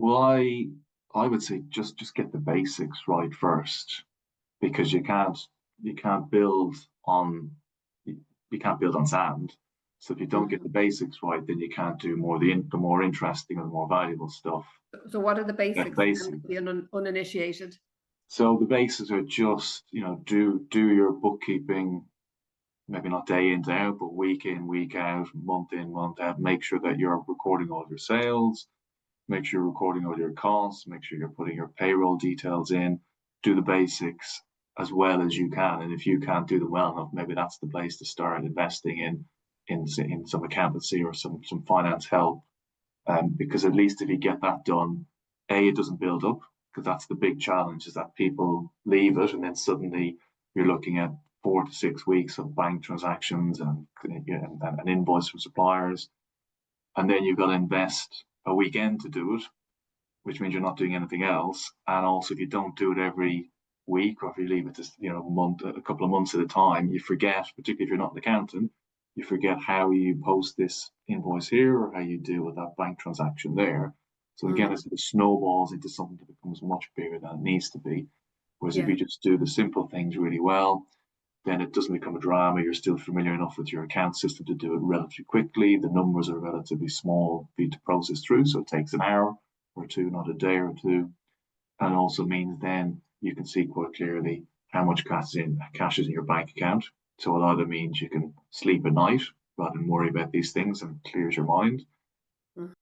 Well, I would say just get the basics right first, because you can't build on you, you can't build on sand. So if you don't get Mhm. the basics right, then you can't do more the more interesting and the more valuable stuff. So what are the Get basics then basics. for the uninitiated? So the basics are just, do your bookkeeping, maybe not day in, day out, but week in, week out, month in, month out. Make sure that you're recording all of your sales, make sure you're recording all your costs, make sure you're putting your payroll details in, do the basics as well as you can. And if you can't do them well enough, maybe that's the place to start investing in some accountancy or some finance help. Because at least if you get that done, it doesn't build up, because that's the big challenge, is that people leave it and then suddenly you're looking at 4 to 6 weeks of bank transactions and an invoice from suppliers, and then you've got to invest a weekend to do it, which means you're not doing anything else. And also, if you don't do it every week, or if you leave it to a couple of months at a time, you forget. Particularly if you're not an accountant, you forget how you post this invoice here or how you deal with that bank transaction there. So again, it Mm, sort of snowballs into something that becomes much bigger than it needs to be. Whereas if yeah. you just do the simple things really well, then it doesn't become a drama. You're still familiar enough with your account system to do it relatively quickly. The numbers are relatively small for you to process through, so it takes an hour or two, not a day or two. And also means then you can see quite clearly how much cash is in your bank account. So it either means you can sleep at night rather than worry about these things, and clears your mind,